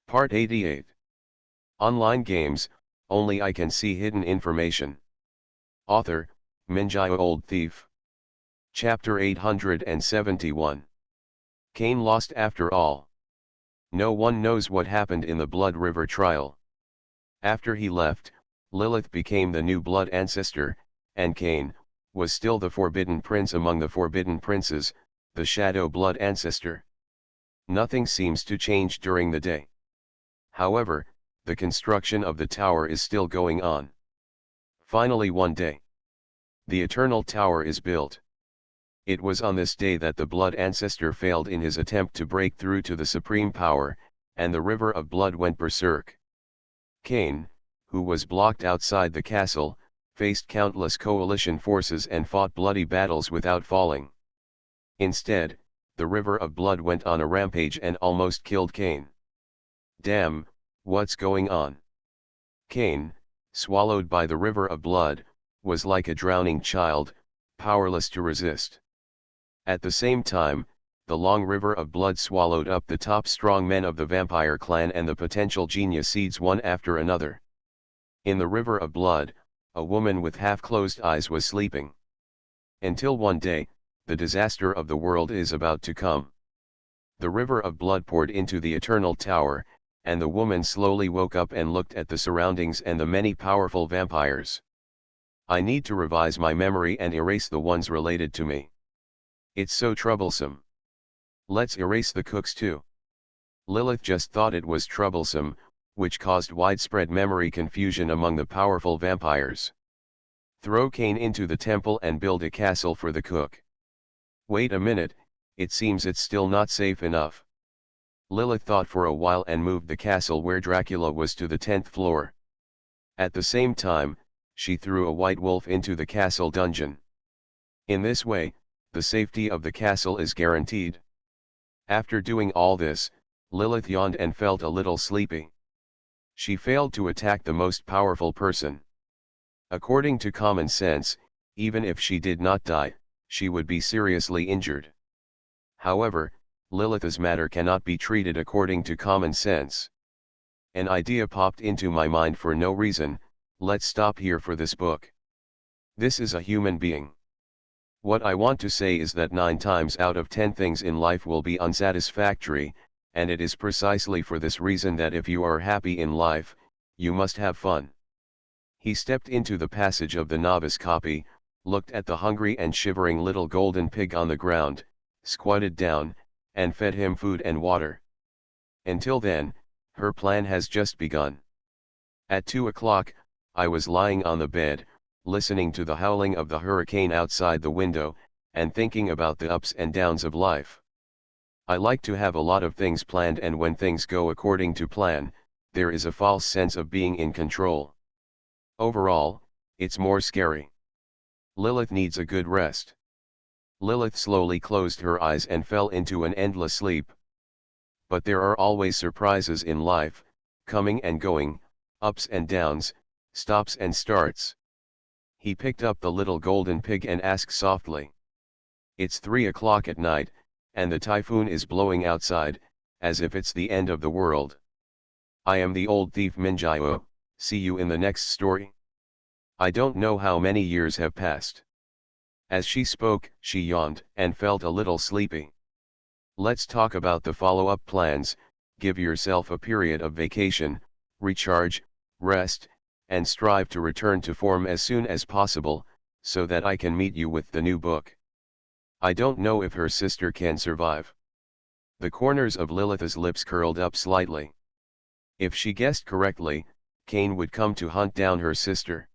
Part 88. Online games, only I can see hidden information. Author, Minjio Old Thief. Chapter 871. Cain lost after all. No one knows what happened in the Blood River trial. After he left, Lilith became the new blood ancestor, and Cain was still the forbidden prince among the forbidden princes, the shadow blood ancestor. Nothing seems to change during the day. However, the construction of the tower is still going on. Finally one day, the eternal tower is built. It was on this day that the blood ancestor failed in his attempt to break through to the supreme power, and the river of blood went berserk. Cain, who was blocked outside the castle, faced countless coalition forces and fought bloody battles without falling. Instead, the river of blood went on a rampage and almost killed Cain. Damn, what's going on? Cain, swallowed by the river of blood, was like a drowning child, powerless to resist. At the same time, the long river of blood swallowed up the top strong men of the vampire clan and the potential genius seeds one after another. In the river of blood, a woman with half-closed eyes was sleeping. Until one day, the disaster of the world is about to come. The river of blood poured into the eternal tower, and the woman slowly woke up and looked at the surroundings and the many powerful vampires. I need to revise my memory and erase the ones related to me. It's so troublesome. Let's erase the cooks too. Lilith just thought it was troublesome, which caused widespread memory confusion among the powerful vampires. Throw Cain into the temple and build a castle for the cook. Wait a minute, it seems it's still not safe enough. Lilith thought for a while and moved the castle where Dracula was to the 10th floor. At the same time, she threw a white wolf into the castle dungeon. In this way, the safety of the castle is guaranteed. After doing all this, Lilith yawned and felt a little sleepy. She failed to attack the most powerful person. According to common sense, even if she did not die, she would be seriously injured. However, Lilith's matter cannot be treated according to common sense. An idea popped into my mind for no reason. Let's stop here for this book. This is a human being. What I want to say is that 9 times out of 10 things in life will be unsatisfactory, and it is precisely for this reason that if you are happy in life, you must have fun. He stepped into the passage of the novice copy, looked at the hungry and shivering little golden pig on the ground, squatted down, and fed him food and water. Until then, her plan has just begun. At 2 o'clock, I was lying on the bed, listening to the howling of the hurricane outside the window, and thinking about the ups and downs of life. I like to have a lot of things planned, and when things go according to plan, there is a false sense of being in control. Overall, it's more scary. Lilith needs a good rest. Lilith slowly closed her eyes and fell into an endless sleep. But there are always surprises in life, coming and going, ups and downs, stops and starts. He picked up the little golden pig and asked softly. It's 3 o'clock at night, and the typhoon is blowing outside, as if it's the end of the world. I am the old thief Minjio, see you in the next story. I don't know how many years have passed. As she spoke, she yawned and felt a little sleepy. Let's talk about the follow-up plans. Give yourself a period of vacation, recharge, rest, and strive to return to form as soon as possible, so that I can meet you with the new book. I don't know if her sister can survive. The corners of Lilith's lips curled up slightly. If she guessed correctly, Cain would come to hunt down her sister.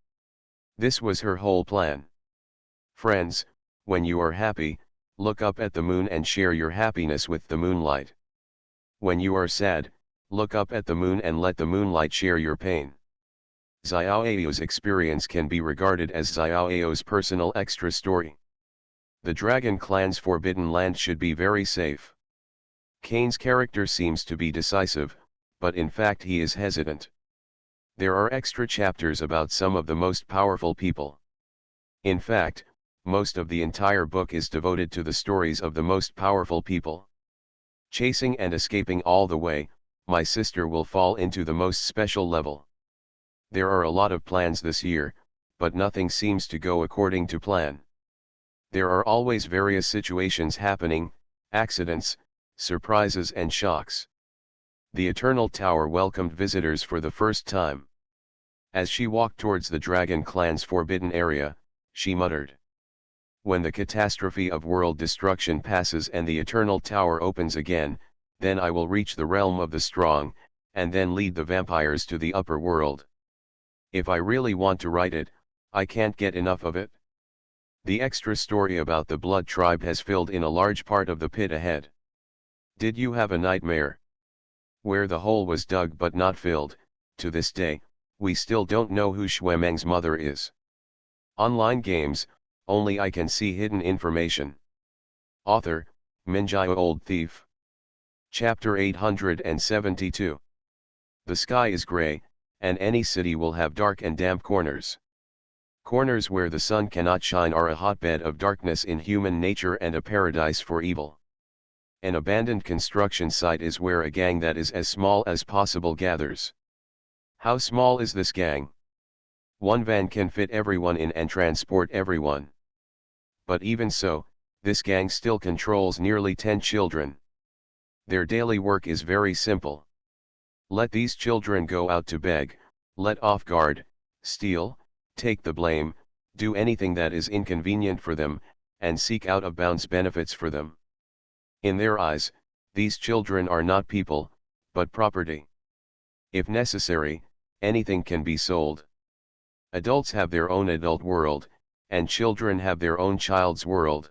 This was her whole plan. Friends, when you are happy, look up at the moon and share your happiness with the moonlight. When you are sad, look up at the moon and let the moonlight share your pain. Xiao Ao's experience can be regarded as Xiao Ao's personal extra story. The Dragon Clan's forbidden land should be very safe. Cain's character seems to be decisive, but in fact he is hesitant. There are extra chapters about some of the most powerful people. In fact, most of the entire book is devoted to the stories of the most powerful people. Chasing and escaping all the way, my sister will fall into the most special level. There are a lot of plans this year, but nothing seems to go according to plan. There are always various situations happening, accidents, surprises and shocks. The Eternal Tower welcomed visitors for the first time. As she walked towards the Dragon Clan's forbidden area, she muttered. When the catastrophe of world destruction passes and the Eternal Tower opens again, then I will reach the realm of the strong, and then lead the vampires to the upper world. If I really want to write it, I can't get enough of it. The extra story about the Blood Tribe has filled in a large part of the pit ahead. Did you have a nightmare? Where the hole was dug but not filled, to this day, we still don't know who Shuemeng's mother is. Online games, only I can see hidden information. Author, Minjai Old Thief. Chapter 872. The sky is gray, and any city will have dark and damp corners. Corners where the sun cannot shine are a hotbed of darkness in human nature and a paradise for evil. An abandoned construction site is where a gang that is as small as possible gathers. How small is this gang? One van can fit everyone in and transport everyone. But even so, this gang still controls nearly 10 children. Their daily work is very simple. Let these children go out to beg, let off guard, steal, take the blame, do anything that is inconvenient for them, and seek out of bounds benefits for them. In their eyes, these children are not people, but property. If necessary, anything can be sold. Adults have their own adult world, and children have their own child's world.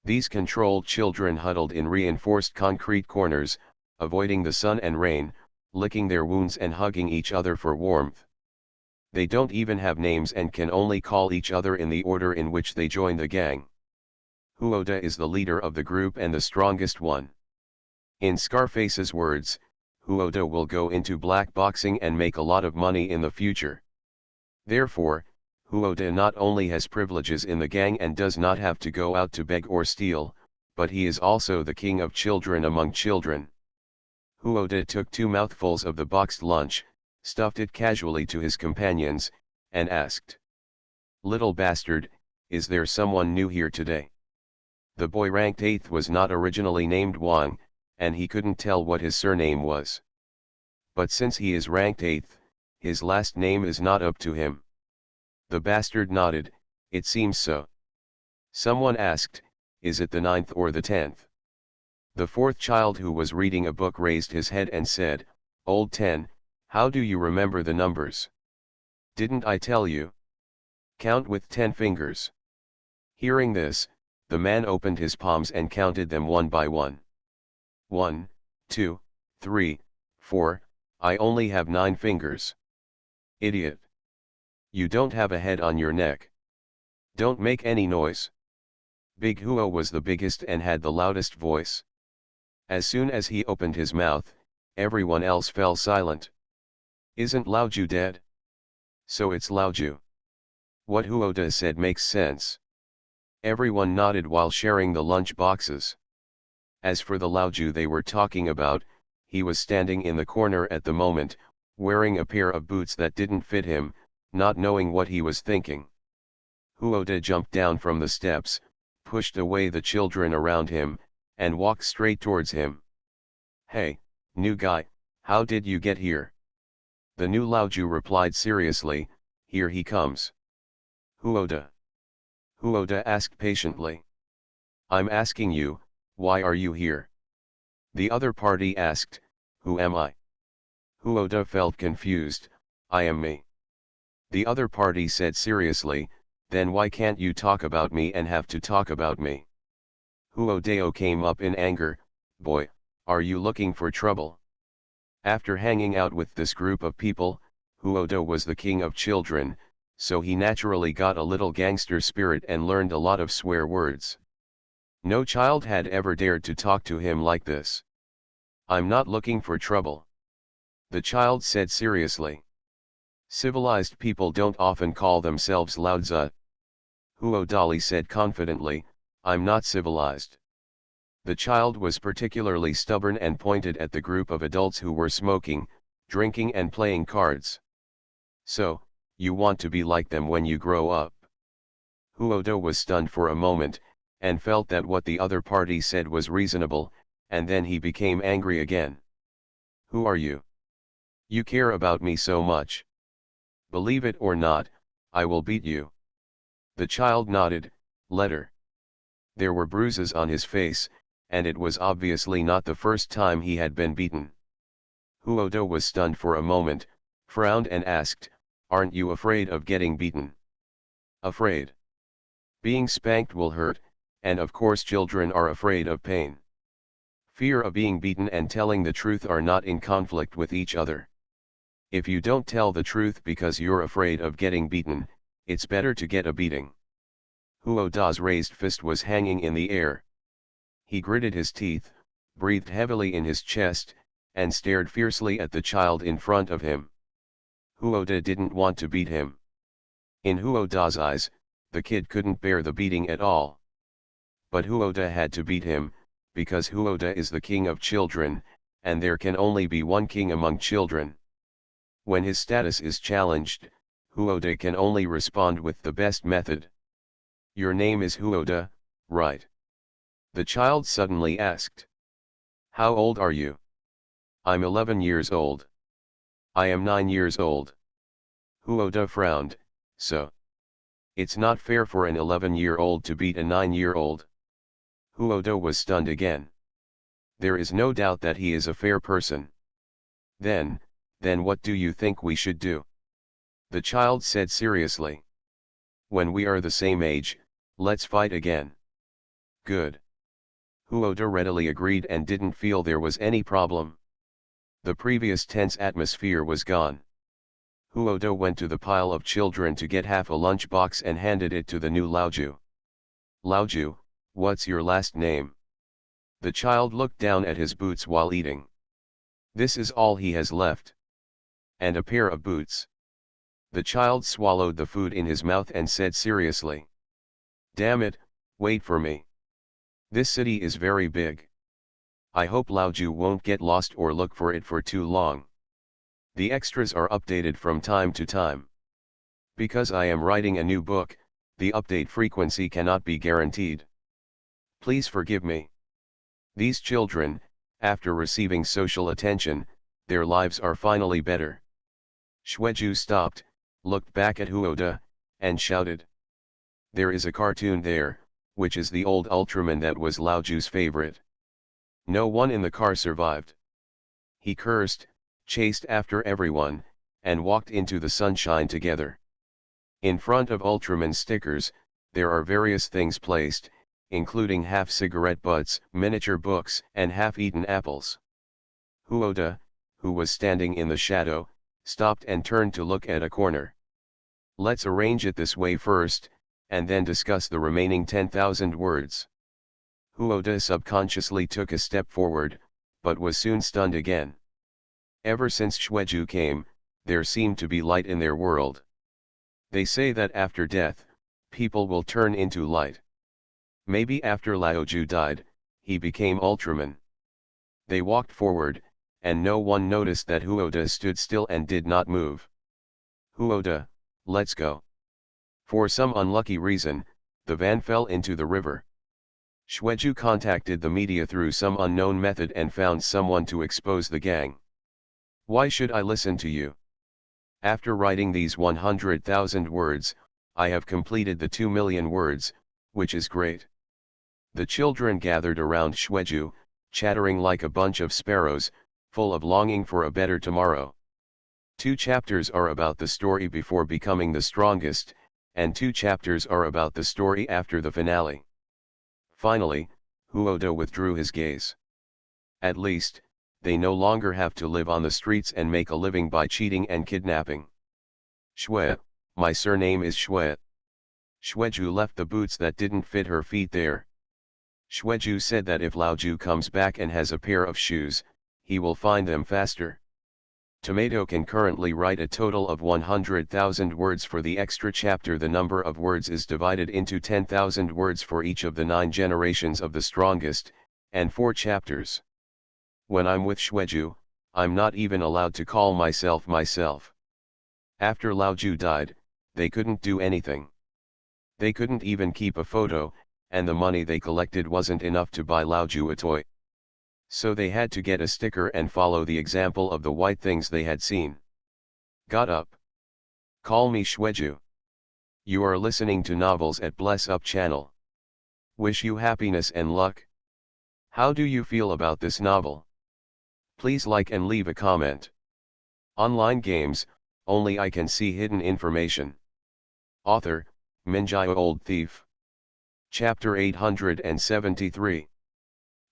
These controlled children huddled in reinforced concrete corners, avoiding the sun and rain, licking their wounds and hugging each other for warmth. They don't even have names and can only call each other in the order in which they join the gang. Huoda is the leader of the group and the strongest one. In Scarface's words, Huoda will go into black boxing and make a lot of money in the future. Therefore, Huoda not only has privileges in the gang and does not have to go out to beg or steal, but he is also the king of children among children. Huoda took 2 mouthfuls of the boxed lunch, stuffed it casually to his companions, and asked. Little bastard, is there someone new here today? The boy ranked 8th was not originally named Wang, and he couldn't tell what his surname was. But since he is ranked 8th, his last name is not up to him. The bastard nodded, it seems so. Someone asked, is it the 9th or the 10th? The 4th child who was reading a book raised his head and said, Old 10, how do you remember the numbers? Didn't I tell you? Count with 10 fingers. Hearing this, the man opened his palms and counted them one by one. 1, 2, 3, 4, I only have 9 fingers. Idiot. You don't have a head on your neck. Don't make any noise. Big Huo was the biggest and had the loudest voice. As soon as he opened his mouth, everyone else fell silent. Isn't Laoju dead? So it's Laoju. What Huoda said makes sense. Everyone nodded while sharing the lunch boxes. As for the Laoju they were talking about, he was standing in the corner at the moment, wearing a pair of boots that didn't fit him, not knowing what he was thinking. Huoda jumped down from the steps, pushed away the children around him, and walked straight towards him. Hey, new guy, how did you get here? The new Laoju replied seriously, here he comes. Huoda. Huoda asked patiently. I'm asking you, why are you here? The other party asked, who am I? Huoda felt confused, I am me. The other party said seriously, then why can't you talk about me and have to talk about me? Huodao came up in anger, boy, are you looking for trouble? After hanging out with this group of people, Huoda was the king of children, so he naturally got a little gangster spirit and learned a lot of swear words. No child had ever dared to talk to him like this. I'm not looking for trouble. The child said seriously. Civilized people don't often call themselves Laozi. Huo Dali said confidently, I'm not civilized. The child was particularly stubborn and pointed at the group of adults who were smoking, drinking and playing cards. So, you want to be like them when you grow up. Huoda was stunned for a moment, and felt that what the other party said was reasonable, and then he became angry again. Who are you? You care about me so much. Believe it or not, I will beat you. The child nodded, letter. There were bruises on his face, and it was obviously not the first time he had been beaten. Huoda was stunned for a moment, frowned and asked, aren't you afraid of getting beaten? Afraid. Being spanked will hurt, and of course children are afraid of pain. Fear of being beaten and telling the truth are not in conflict with each other. If you don't tell the truth because you're afraid of getting beaten, it's better to get a beating. Huoda's raised fist was hanging in the air. He gritted his teeth, breathed heavily in his chest, and stared fiercely at the child in front of him. Huoda didn't want to beat him. In Huoda's eyes, the kid couldn't bear the beating at all. But Huoda had to beat him, because Huoda is the king of children, and there can only be one king among children. When his status is challenged, Huoda can only respond with the best method. Your name is Huoda, right? The child suddenly asked. How old are you? I'm 11 years old. I am 9 years old. Huoda frowned, so. It's not fair for an 11-year-old to beat a 9-year-old. Huoda was stunned again. There is no doubt that he is a fair person. Then what do you think we should do? The child said seriously. When we are the same age, let's fight again. Good. Huoda readily agreed and didn't feel there was any problem. The previous tense atmosphere was gone. Huoda went to the pile of children to get half a lunchbox and handed it to the new Laoju. Laoju, what's your last name? The child looked down at his boots while eating. This is all he has left. And a pair of boots. The child swallowed the food in his mouth and said seriously. Damn it, wait for me. This city is very big. I hope Laoju won't get lost or look for it for too long. The extras are updated from time to time. Because I am writing a new book, the update frequency cannot be guaranteed. Please forgive me. These children, after receiving social attention, their lives are finally better. Xueju stopped, looked back at Huoda, and shouted. There is a cartoon there, which is the old Ultraman that was Laoju's favorite. No one in the car survived. He cursed, chased after everyone, and walked into the sunshine together. In front of Ultraman stickers, there are various things placed, including half cigarette butts, miniature books, and half-eaten apples. Huoda, who was standing in the shadow, stopped and turned to look at a corner. Let's arrange it this way first, and then discuss the remaining 10,000 words. Huoda subconsciously took a step forward, but was soon stunned again. Ever since Xueju came, there seemed to be light in their world. They say that after death, people will turn into light. Maybe after Laoju died, he became Ultraman. They walked forward, and no one noticed that Huoda stood still and did not move. Huoda, let's go. For some unlucky reason, the van fell into the river. Xueju contacted the media through some unknown method and found someone to expose the gang. Why should I listen to you? After writing these 100,000 words, I have completed the 2 million words, which is great. The children gathered around Xueju, chattering like a bunch of sparrows, full of longing for a better tomorrow. 2 chapters are about the story before becoming the strongest, and 2 chapters are about the story after the finale. Finally, Huoda withdrew his gaze. At least, they no longer have to live on the streets and make a living by cheating and kidnapping. Xue, my surname is Xue. Xueju left the boots that didn't fit her feet there. Xueju said that if Laoju comes back and has a pair of shoes, he will find them faster. Tomato can currently write a total of 100,000 words for the extra chapter. The number of words is divided into 10,000 words for each of the 9 generations of the strongest, and 4 chapters. When I'm with Xueju, I'm not even allowed to call myself myself. After Laoju died, they couldn't do anything. They couldn't even keep a photo, and the money they collected wasn't enough to buy Laoju a toy. So they had to get a sticker and follow the example of the white things they had seen. Got up. Call me Xueju. You are listening to Novels at Bless Up channel. Wish you happiness and luck. How do you feel about this novel? Please like and leave a comment. Online games, only I can see hidden information. Author, Minjai Old Thief. Chapter 873.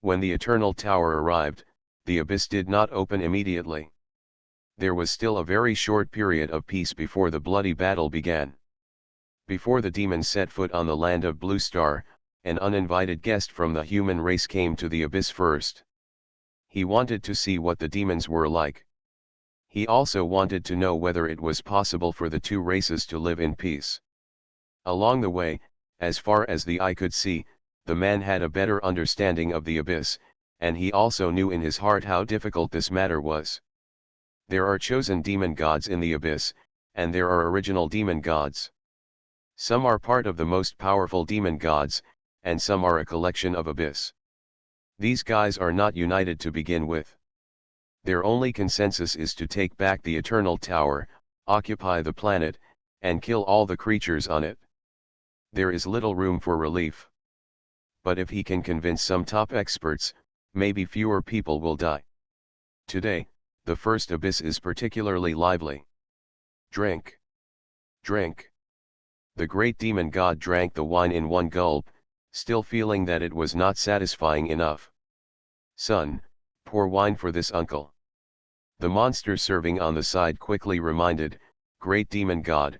When the Eternal Tower arrived, the abyss did not open immediately. There was still a very short period of peace before the bloody battle began. Before the demons set foot on the land of Blue Star, an uninvited guest from the human race came to the abyss first. He wanted to see what the demons were like. He also wanted to know whether it was possible for the two races to live in peace. Along the way, as far as the eye could see, the man had a better understanding of the abyss, and he also knew in his heart how difficult this matter was. There are chosen demon gods in the abyss, and there are original demon gods. Some are part of the most powerful demon gods, and some are a collection of abyss. These guys are not united to begin with. Their only consensus is to take back the Eternal Tower, occupy the planet, and kill all the creatures on it. There is little room for relief. But if he can convince some top experts, maybe fewer people will die. Today, the first abyss is particularly lively. Drink. Drink. The great demon god drank the wine in one gulp, still feeling that it was not satisfying enough. Son, pour wine for this uncle. The monster serving on the side quickly reminded, Great demon god,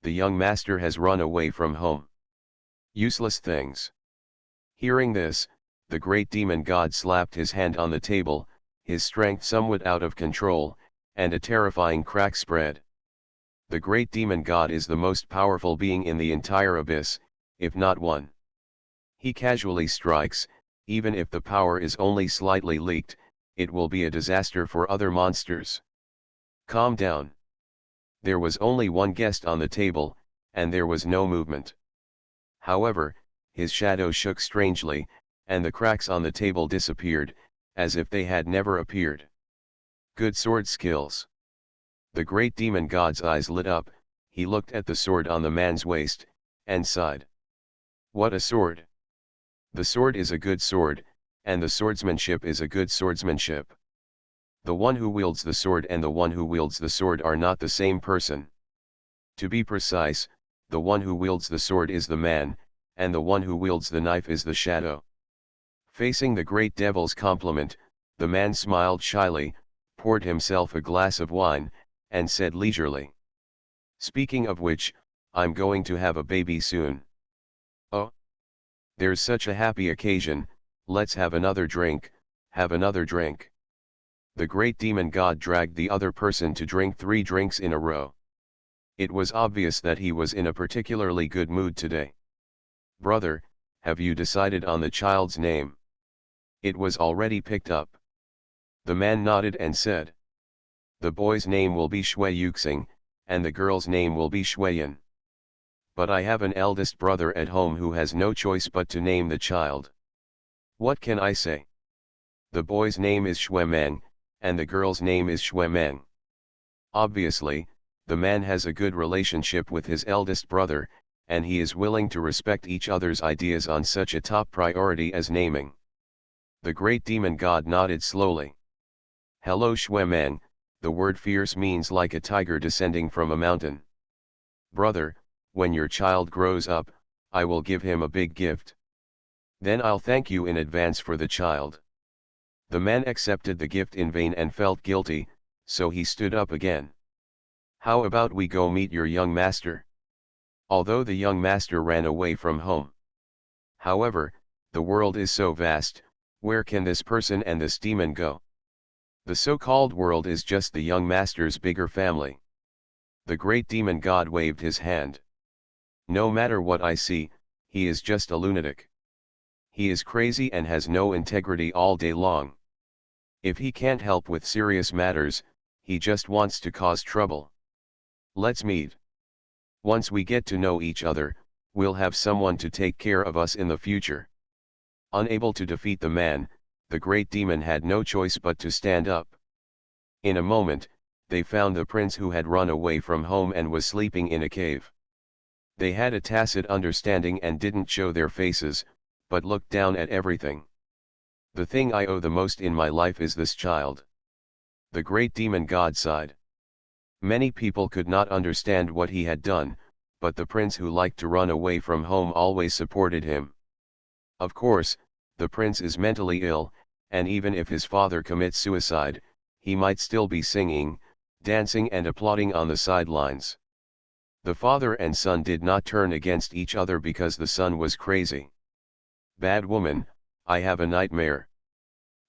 the young master has run away from home. Useless things. Hearing this, the great demon god slapped his hand on the table, his strength somewhat out of control, and a terrifying crack spread. The great demon god is the most powerful being in the entire abyss, if not one. He casually strikes, even if the power is only slightly leaked, it will be a disaster for other monsters. Calm down. There was only one guest on the table, and there was no movement. However, his shadow shook strangely, and the cracks on the table disappeared, as if they had never appeared. Good sword skills. The great demon god's eyes lit up, he looked at the sword on the man's waist, and sighed. What a sword! The sword is a good sword, and the swordsmanship is a good swordsmanship. The one who wields the sword and the one who wields the sword are not the same person. To be precise, the one who wields the sword is the man, and the one who wields the knife is the shadow. Facing the great devil's compliment, the man smiled shyly, poured himself a glass of wine, and said leisurely. Speaking of which, I'm going to have a baby soon. Oh? There's such a happy occasion, let's have another drink, have another drink. The great demon god dragged the other person to drink 3 drinks in a row. It was obvious that he was in a particularly good mood today. Brother, have you decided on the child's name? It was already picked up. The man nodded and said. The boy's name will be Shui Yuxing, and the girl's name will be Shuiyan. But I have an eldest brother at home who has no choice but to name the child. What can I say? The boy's name is Shuemeng, and the girl's name is Shuemeng. Obviously, the man has a good relationship with his eldest brother, and he is willing to respect each other's ideas on such a top priority as naming. The great demon god nodded slowly. Hello Shuemeng, the word fierce means like a tiger descending from a mountain. Brother, when your child grows up, I will give him a big gift. Then I'll thank you in advance for the child. The man accepted the gift in vain and felt guilty, so he stood up again. How about we go meet your young master? Although the young master ran away from home. However, the world is so vast, where can this person and this demon go? The so-called world is just the young master's bigger family. The great demon god waved his hand. No matter what I see, he is just a lunatic. He is crazy and has no integrity all day long. If he can't help with serious matters, he just wants to cause trouble. Let's meet. Once we get to know each other, we'll have someone to take care of us in the future. Unable to defeat the man, the great demon had no choice but to stand up. In a moment, they found the prince who had run away from home and was sleeping in a cave. They had a tacit understanding and didn't show their faces, but looked down at everything. The thing I owe the most in my life is this child. The great demon god sighed. Many people could not understand what he had done, but the prince who liked to run away from home always supported him. Of course, the prince is mentally ill, and even if his father commits suicide, he might still be singing, dancing and applauding on the sidelines. The father and son did not turn against each other because the son was crazy. Bad woman, I have a nightmare.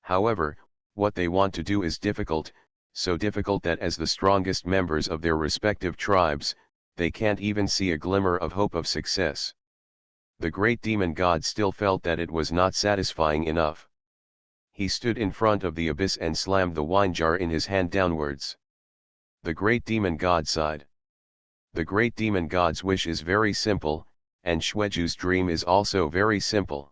However, what they want to do is difficult, so difficult that as the strongest members of their respective tribes, they can't even see a glimmer of hope of success. The great demon god still felt that it was not satisfying enough. He stood in front of the abyss and slammed the wine jar in his hand downwards. The great demon god sighed. The great demon god's wish is very simple, and Shweju's dream is also very simple.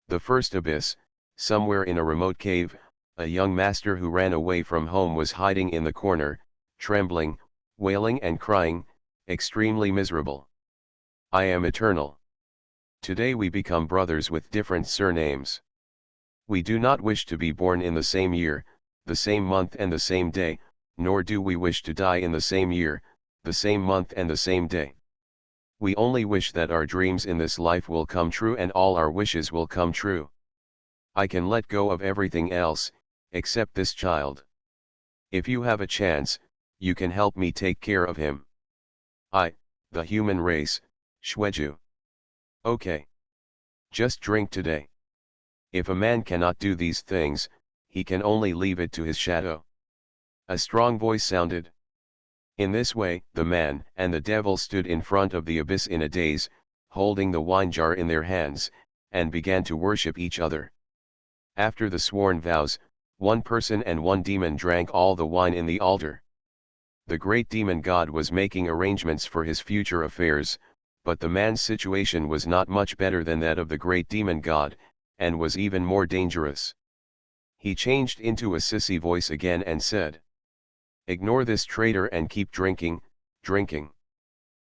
The first abyss, somewhere in a remote cave, a young master who ran away from home was hiding in the corner, trembling, wailing and crying, extremely miserable. I am eternal. Today we become brothers with different surnames. We do not wish to be born in the same year, the same month and the same day, nor do we wish to die in the same year, the same month and the same day. We only wish that our dreams in this life will come true and all our wishes will come true. I can let go of everything else, except this child. If you have a chance, you can help me take care of him. The human race, Shweju. Okay. Just drink today. If a man cannot do these things, he can only leave it to his shadow. A strong voice sounded. In this way, the man and the devil stood in front of the abyss in a daze, holding the wine jar in their hands, and began to worship each other. After the sworn vows, one person and one demon drank all the wine in the altar. The great demon god was making arrangements for his future affairs, but the man's situation was not much better than that of the great demon god, and was even more dangerous. He changed into a sissy voice again and said, "Ignore this traitor and keep drinking, drinking.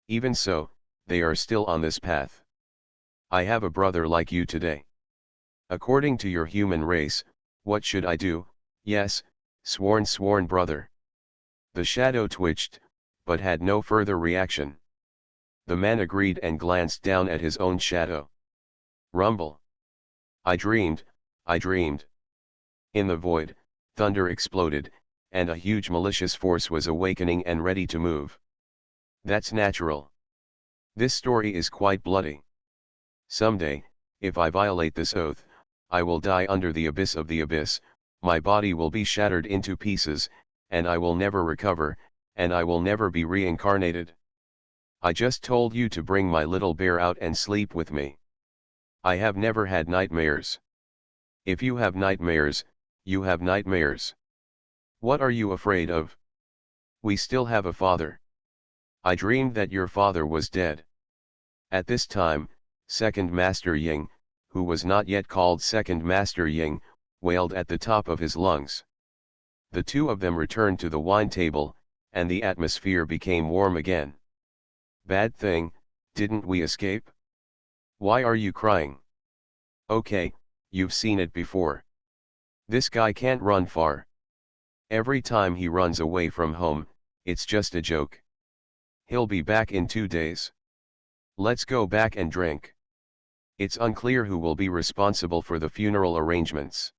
Even so, they are still on this path. I have a brother like you today. According to your human race, what should I do? Yes, sworn brother." The shadow twitched, but had no further reaction. The man agreed and glanced down at his own shadow. Rumble. I dreamed. In the void, thunder exploded, and a huge malicious force was awakening and ready to move. That's natural. This story is quite bloody. Someday, if I violate this oath, I will die under the abyss of the abyss, my body will be shattered into pieces, and I will never recover, and I will never be reincarnated. I just told you to bring my little bear out and sleep with me. I have never had nightmares. If you have nightmares, you have nightmares. What are you afraid of? We still have a father. I dreamed that your father was dead. At this time, Second Master Ying, who was not yet called Second Master Ying, wailed at the top of his lungs. The two of them returned to the wine table, and the atmosphere became warm again. Bad thing, didn't we escape? Why are you crying? Okay, you've seen it before. This guy can't run far. Every time he runs away from home, it's just a joke. He'll be back in 2 days. Let's go back and drink. It's unclear who will be responsible for the funeral arrangements.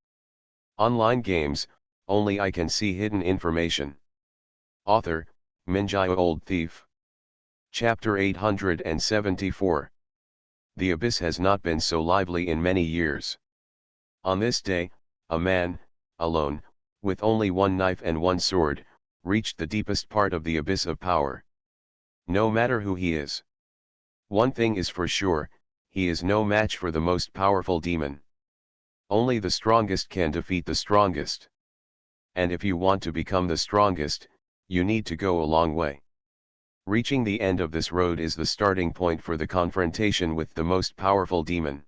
Online games, only I can see hidden information. Author, Minjai Old Thief. Chapter 874. The abyss has not been so lively in many years. On this day, a man, alone, with only one knife and one sword, reached the deepest part of the abyss of power. No matter who he is. One thing is for sure, He is no match for the most powerful demon. Only the strongest can defeat the strongest. And if you want to become the strongest, you need to go a long way. Reaching the end of this road is the starting point for the confrontation with the most powerful demon.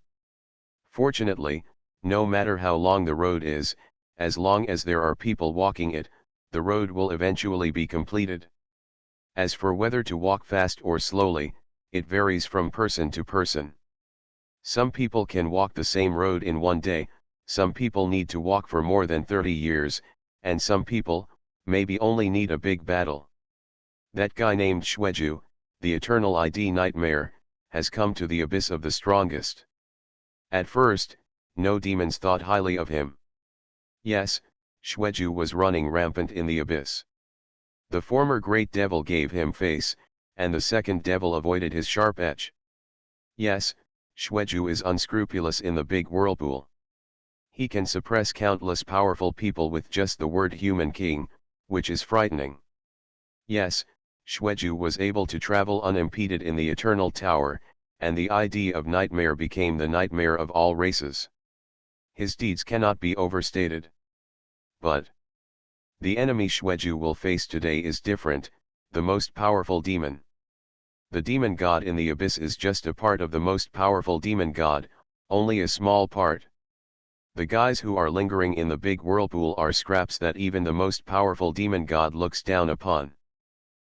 Fortunately, no matter how long the road is, as long as there are people walking it, the road will eventually be completed. As for whether to walk fast or slowly, it varies from person to person. Some people can walk the same road in one day, some people need to walk for more than 30 years, and some people, maybe only need a big battle. That guy named Shweju, the eternal ID nightmare, has come to the abyss of the strongest. At first, no demons thought highly of him. Yes, Shweju was running rampant in the abyss. The former great devil gave him face, and the second devil avoided his sharp edge. Yes, Shweju is unscrupulous in the big whirlpool. He can suppress countless powerful people with just the word human king, which is frightening. Yes, Shweju was able to travel unimpeded in the Eternal Tower, and the idea of nightmare became the nightmare of all races. His deeds cannot be overstated. But the enemy Shweju will face today is different, the most powerful demon. The demon god in the abyss is just a part of the most powerful demon god, only a small part. The guys who are lingering in the big whirlpool are scraps that even the most powerful demon god looks down upon.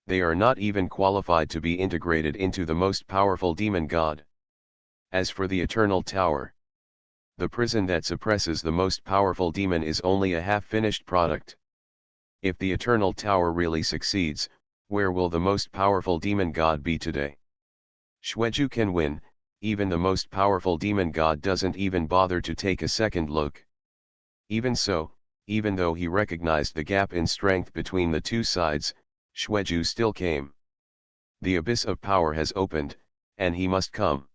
They are not even qualified to be integrated into the most powerful demon god. As for the Eternal Tower, the prison that suppresses the most powerful demon is only a half-finished product. If the Eternal Tower really succeeds, where will the most powerful demon god be today? Shweju can win, even the most powerful demon god doesn't even bother to take a second look. Even so, even though he recognized the gap in strength between the two sides, Shweju still came. The abyss of power has opened, and he must come.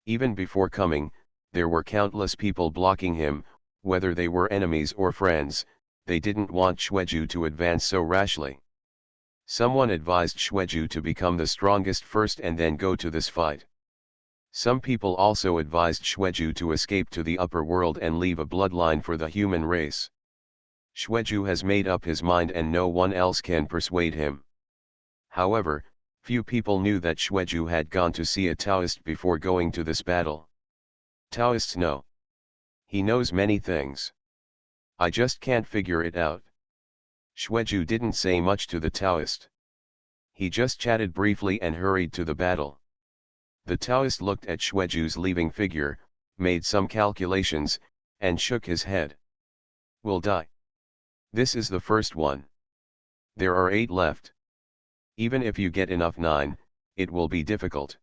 Even before coming, there were countless people blocking him, whether they were enemies or friends. They didn't want Shweju to advance so rashly. Someone advised Shweju to become the strongest first and then go to this fight. Some people also advised Shweju to escape to the upper world and leave a bloodline for the human race. Shweju has made up his mind and no one else can persuade him. However, few people knew that Shweju had gone to see a Taoist before going to this battle. Taoists know. He knows many things. I just can't figure it out. Shweju didn't say much to the Taoist. He just chatted briefly and hurried to the battle. The Taoist looked at Shweju's leaving figure, made some calculations, and shook his head. We'll die. This is the first one. There are 8 left. Even if you get enough 9, it will be difficult.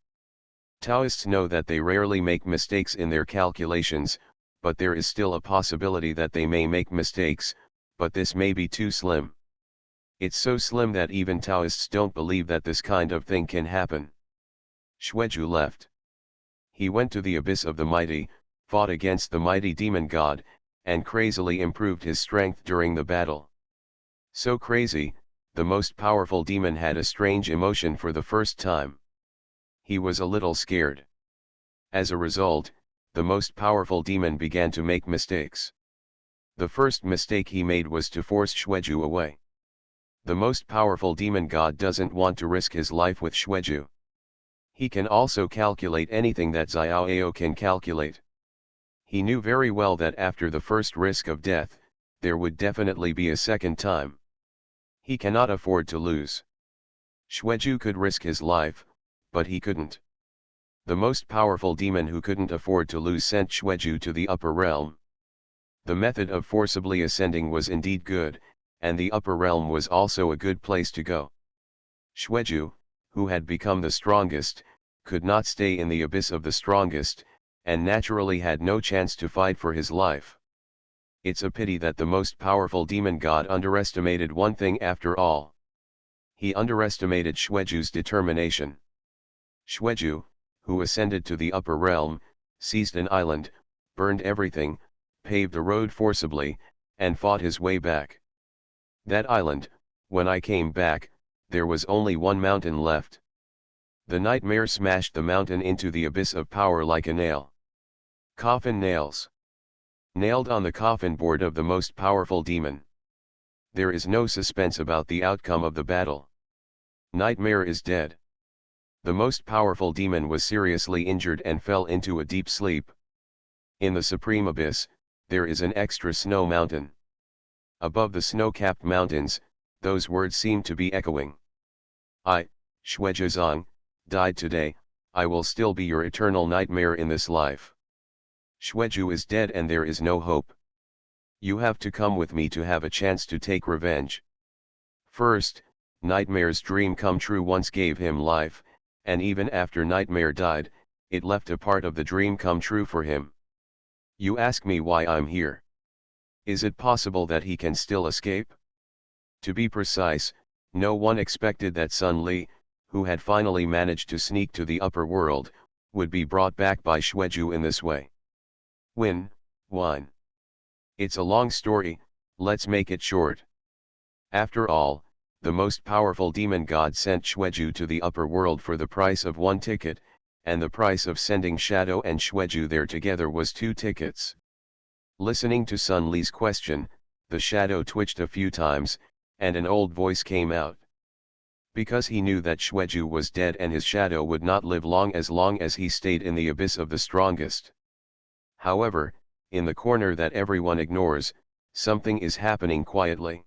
Taoists know that they rarely make mistakes in their calculations, but there is still a possibility that they may make mistakes, but this may be too slim. It's so slim that even Taoists don't believe that this kind of thing can happen. Shweju left. He went to the abyss of the mighty, fought against the mighty demon god, and crazily improved his strength during the battle. So crazy, the most powerful demon had a strange emotion for the first time. He was a little scared. As a result, the most powerful demon began to make mistakes. The first mistake he made was to force Shweju away. The most powerful demon god doesn't want to risk his life with Shweju. He can also calculate anything that Xiao can calculate. He knew very well that after the first risk of death, there would definitely be a second time. He cannot afford to lose. Shweju could risk his life, but he couldn't. The most powerful demon who couldn't afford to lose sent Shweju to the upper realm. The method of forcibly ascending was indeed good, and the upper realm was also a good place to go. Shweju, who had become the strongest, could not stay in the abyss of the strongest, and naturally had no chance to fight for his life. It's a pity that the most powerful demon god underestimated one thing after all. He underestimated Shweju's determination. Shweju, who ascended to the upper realm, seized an island, burned everything, paved a road forcibly, and fought his way back. That island, when I came back, there was only one mountain left. The nightmare smashed the mountain into the abyss of power like a nail. Coffin nails. Nailed on the coffin board of the most powerful demon. There is no suspense about the outcome of the battle. Nightmare is dead. The most powerful demon was seriously injured and fell into a deep sleep. In the supreme abyss, there is an extra snow mountain. Above the snow-capped mountains, those words seem to be echoing. I, Xuejuzong, died today. I will still be your eternal nightmare in this life. Xueju is dead and there is no hope. You have to come with me to have a chance to take revenge. First, Nightmare's dream come true once gave him life, and even after Nightmare died, it left a part of the dream come true for him. You ask me why I'm here. Is it possible that he can still escape? To be precise, no one expected that Sun Li, who had finally managed to sneak to the upper world, would be brought back by Xueju in this way. Whine. It's a long story, let's make it short. After all, the most powerful demon god sent Xueju to the upper world for the price of 1 ticket, and the price of sending Shadow and Xueju there together was 2 tickets. Listening to Sun Li's question, the shadow twitched a few times, and an old voice came out. Because he knew that Xueju was dead and his shadow would not live long as he stayed in the abyss of the strongest. However, in the corner that everyone ignores, something is happening quietly.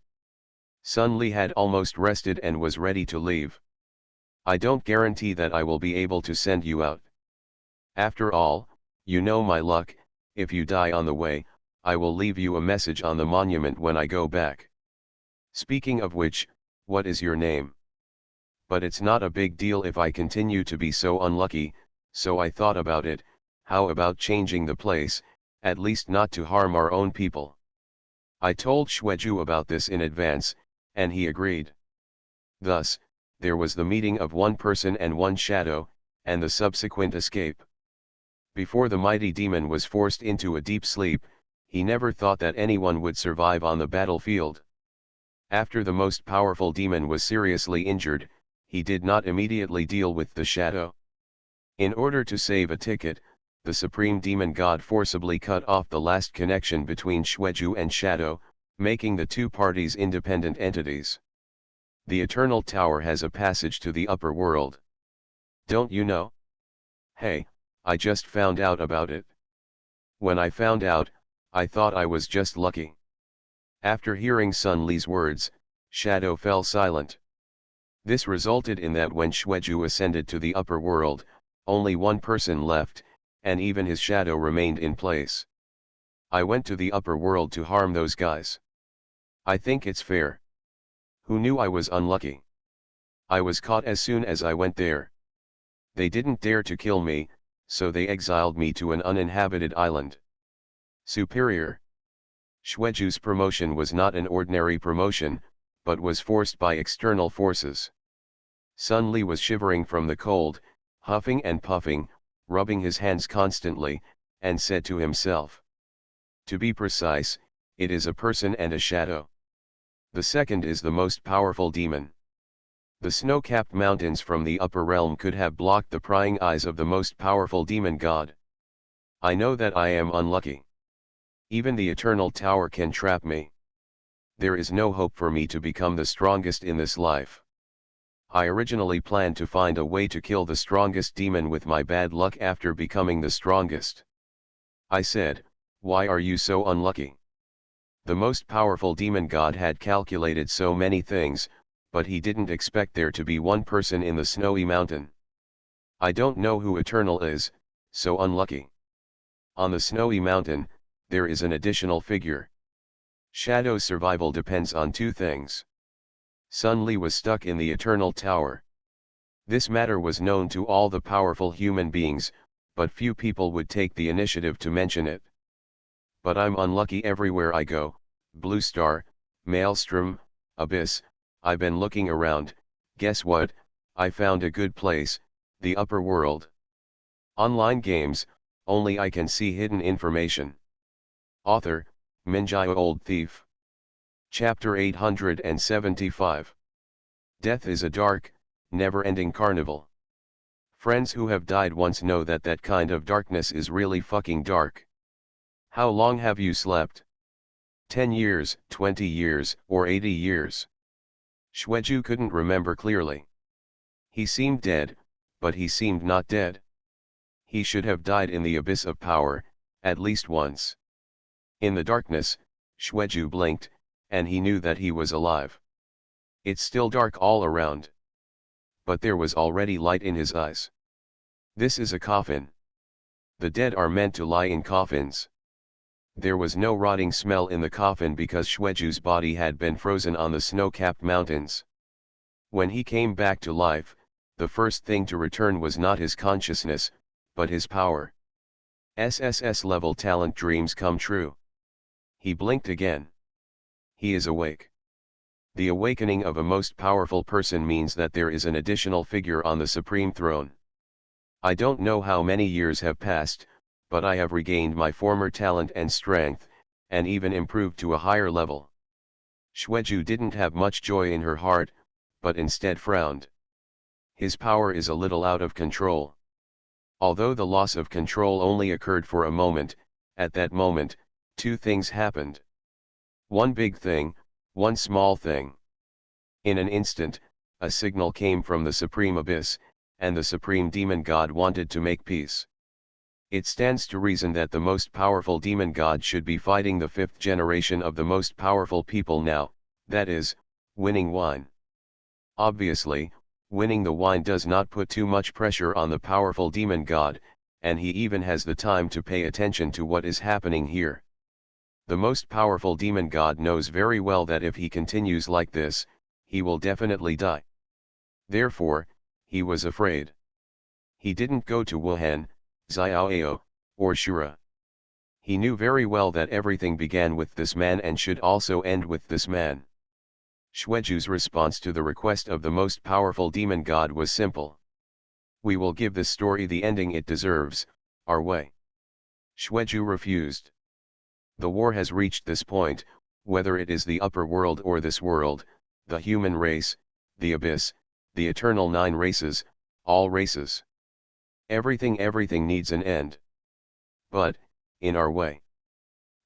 Sun Li had almost rested and was ready to leave. I don't guarantee that I will be able to send you out. After all, you know my luck, if you die on the way, I will leave you a message on the monument when I go back. Speaking of which, what is your name? But it's not a big deal if I continue to be so unlucky, so I thought about it. How about changing the place, at least not to harm our own people? I told Xueju about this in advance, and he agreed. Thus, there was the meeting of 1 person and 1 shadow, and the subsequent escape. Before the mighty demon was forced into a deep sleep, he never thought that anyone would survive on the battlefield. After the most powerful demon was seriously injured, he did not immediately deal with the shadow. In order to save a ticket, the supreme demon god forcibly cut off the last connection between Xueju and Shadow, making the 2 parties independent entities. The Eternal Tower has a passage to the upper world. Don't you know? Hey, I just found out about it. When I found out, I thought I was just lucky. After hearing Sun Li's words, Shadow fell silent. This resulted in that when Xueju ascended to the upper world, only 1 person left, and even his shadow remained in place. I went to the upper world to harm those guys. I think it's fair. Who knew I was unlucky? I was caught as soon as I went there. They didn't dare to kill me, so they exiled me to an uninhabited island. Superior. Xueju's promotion was not an ordinary promotion, but was forced by external forces. Sun Li was shivering from the cold, huffing and puffing, rubbing his hands constantly, and said to himself. To be precise, it is a person and a shadow. The second is the most powerful demon. The snow-capped mountains from the upper realm could have blocked the prying eyes of the most powerful demon god. I know that I am unlucky. Even the Eternal Tower can trap me. There is no hope for me to become the strongest in this life. I originally planned to find a way to kill the strongest demon with my bad luck after becoming the strongest. I said, why are you so unlucky? The most powerful demon god had calculated so many things, but he didn't expect there to be 1 person in the snowy mountain. I don't know who Eternal is, so unlucky. On the snowy mountain, there is an additional figure. Shadow's survival depends on 2 things. Sun Li was stuck in the Eternal Tower. This matter was known to all the powerful human beings, but few people would take the initiative to mention it. But I'm unlucky everywhere I go. Blue Star, Maelstrom, Abyss. I've been looking around. Guess what? I found a good place, the upper world. Online games, only I can see hidden information. Author, Minjai Old Thief. Chapter 875. Death is a dark, never-ending carnival. Friends who have died once know that that kind of darkness is really fucking dark. How long have you slept? 10 years, 20 years, or 80 years? Shweju couldn't remember clearly. He seemed dead, but he seemed not dead. He should have died in the abyss of power, at least once. In the darkness, Shweju blinked, and he knew that he was alive. It's still dark all around. But there was already light in his eyes. This is a coffin. The dead are meant to lie in coffins. There was no rotting smell in the coffin because Shweju's body had been frozen on the snow-capped mountains. When he came back to life, the first thing to return was not his consciousness, but his power. SSS-level talent dreams come true. He blinked again. He is awake. The awakening of a most powerful person means that there is an additional figure on the supreme throne. I don't know how many years have passed, but I have regained my former talent and strength, and even improved to a higher level. Shweju didn't have much joy in her heart, but instead frowned. His power is a little out of control. Although the loss of control only occurred for a moment, at that moment, two things happened. One big thing, one small thing. In an instant, a signal came from the Supreme Abyss, and the Supreme Demon God wanted to make peace. It stands to reason that the most powerful demon god should be fighting the fifth generation of the most powerful people now, that is, winning wine. Obviously, winning the wine does not put too much pressure on the powerful demon god, and he even has the time to pay attention to what is happening here. The most powerful demon god knows very well that if he continues like this, he will definitely die. Therefore, he was afraid. He didn't go to Wuhan, Xiaoao, or Shura. He knew very well that everything began with this man and should also end with this man. Shweju's response to the request of the most powerful demon god was simple. We will give this story the ending it deserves, our way. Shweju refused. The war has reached this point, whether it is the upper world or this world, the human race, the abyss, the eternal 9 races, all races. Everything needs an end. But, in our way.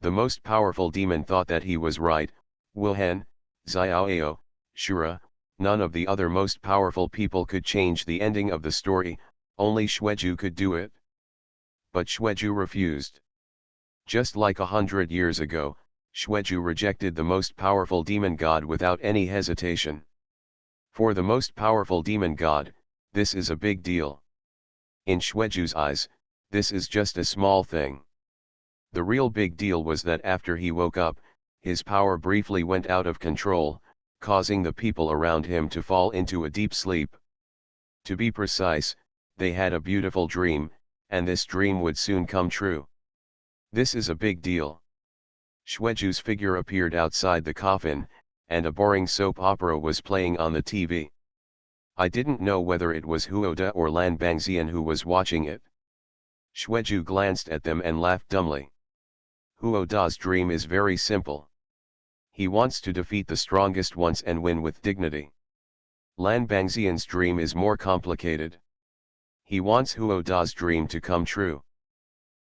The most powerful demon thought that he was right. Wuhan, Xiaoao, Shura, none of the other most powerful people could change the ending of the story, only Shweju could do it. But Shweju refused. Just like 100 years ago, Shweju rejected the most powerful demon god without any hesitation. For the most powerful demon god, this is a big deal. In Shweju's eyes, this is just a small thing. The real big deal was that after he woke up, his power briefly went out of control, causing the people around him to fall into a deep sleep. To be precise, they had a beautiful dream, and this dream would soon come true. This is a big deal. Shweju's figure appeared outside the coffin, and a boring soap opera was playing on the TV. I didn't know whether it was Huoda or Lan Bangxian who was watching it. Shweju glanced at them and laughed dumbly. Huoda's dream is very simple. He wants to defeat the strongest once and win with dignity. Lan Bangxian's dream is more complicated. He wants Huoda's dream to come true.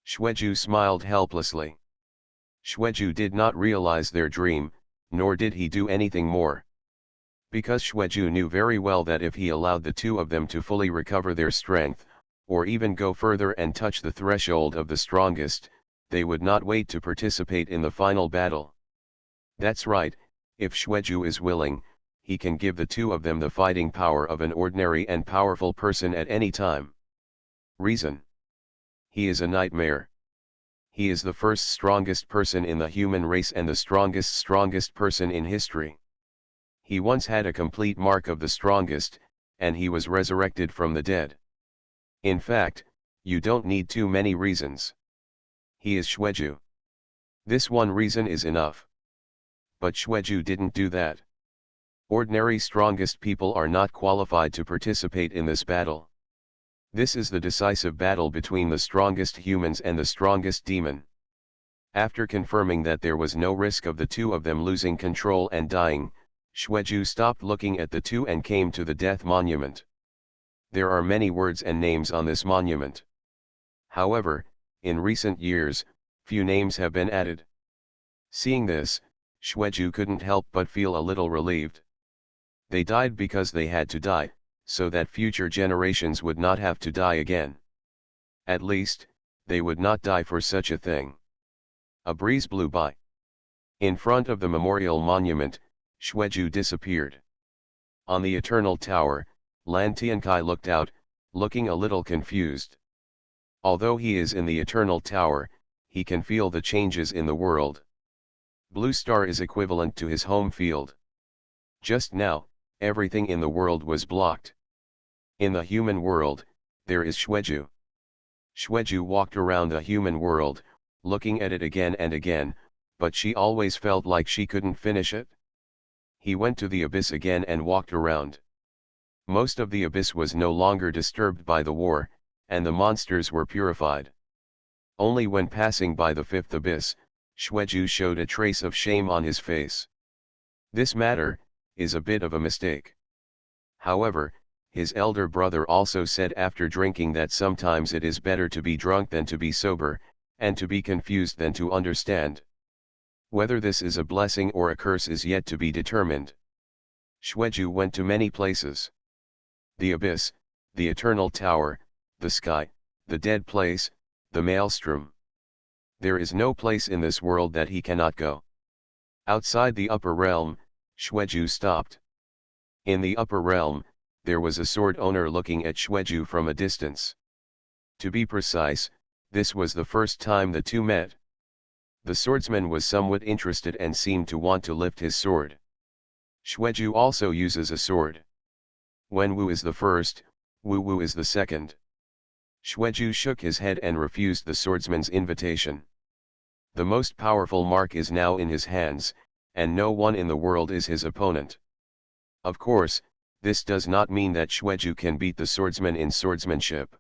Shweju smiled helplessly. Shweju did not realize their dream, nor did he do anything more. Because Shweju knew very well that if he allowed the two of them to fully recover their strength, or even go further and touch the threshold of the strongest, they would not wait to participate in the final battle. That's right, if Shweju is willing, he can give the two of them the fighting power of an ordinary and powerful person at any time. Reason. He is a nightmare. He is the first strongest person in the human race and the strongest person in history. He once had a complete mark of the strongest, and he was resurrected from the dead. In fact, you don't need too many reasons. He is Shweju. This one reason is enough. But Shweju didn't do that. Ordinary strongest people are not qualified to participate in this battle. This is the decisive battle between the strongest humans and the strongest demon. After confirming that there was no risk of the two of them losing control and dying, Shweju stopped looking at the two and came to the death monument. There are many words and names on this monument. However, in recent years, few names have been added. Seeing this, Xueju couldn't help but feel a little relieved. They died because they had to die, so that future generations would not have to die again. At least, they would not die for such a thing. A breeze blew by. In front of the memorial monument, Xueju disappeared. On the Eternal Tower, Lan Tiankai looked out, looking a little confused. Although he is in the Eternal Tower, he can feel the changes in the world. Blue Star is equivalent to his home field. Just now, everything in the world was blocked. In the human world, there is Xueju. Xueju walked around the human world, looking at it again and again, but she always felt like she couldn't finish it. He went to the abyss again and walked around. Most of the abyss was no longer disturbed by the war, and the monsters were purified. Only when passing by the fifth abyss, Xueju showed a trace of shame on his face. This matter is a bit of a mistake. However, his elder brother also said after drinking that sometimes it is better to be drunk than to be sober, and to be confused than to understand. Whether this is a blessing or a curse is yet to be determined. Xueju went to many places. The abyss, the Eternal Tower, the sky, the dead place, the maelstrom. There is no place in this world that he cannot go. Outside the upper realm, Xueju stopped. In the upper realm, there was a sword owner looking at Xueju from a distance. To be precise, this was the first time the two met. The swordsman was somewhat interested and seemed to want to lift his sword. Xueju also uses a sword. When Wu is the first, Wu is the second. Xueju shook his head and refused the swordsman's invitation. The most powerful mark is now in his hands, and no one in the world is his opponent. Of course, this does not mean that Xueju can beat the swordsman in swordsmanship.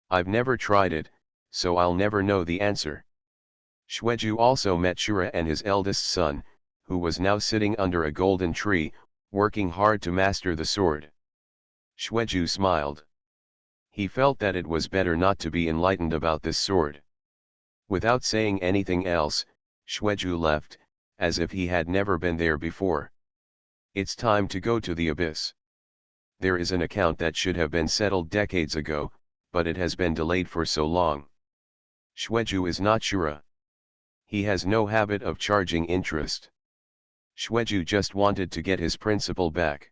I've never tried it, so I'll never know the answer. Xueju also met Shura and his eldest son, who was now sitting under a golden tree, working hard to master the sword. Xueju smiled. He felt that it was better not to be enlightened about this sword. Without saying anything else, Xueju left, as if he had never been there before. It's time to go to the abyss. There is an account that should have been settled decades ago, but it has been delayed for so long. Xueju is not Shura. He has no habit of charging interest. Xueju just wanted to get his principal back.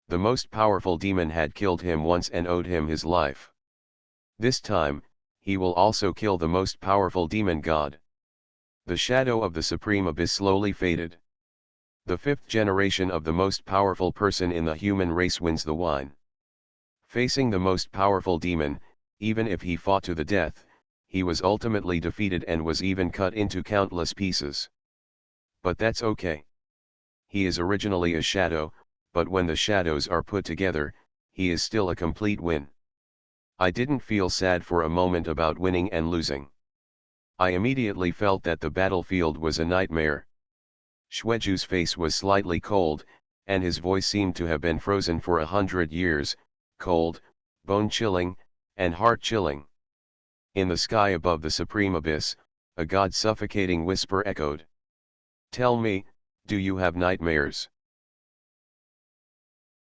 The most powerful demon had killed him once and owed him his life. This time, he will also kill the most powerful demon god. The shadow of the supreme abyss slowly faded. The fifth generation of the most powerful person in the human race wins the wine. Facing the most powerful demon, even if he fought to the death, he was ultimately defeated and was even cut into countless pieces. But that's okay. He is originally a shadow, but when the shadows are put together, he is still a complete win. I didn't feel sad for a moment about winning and losing. I immediately felt that the battlefield was a nightmare. Xueju's face was slightly cold, and his voice seemed to have been frozen for 100 years, cold, bone-chilling, and heart-chilling. In the sky above the supreme abyss, a god-suffocating whisper echoed. "Tell me, do you have nightmares?"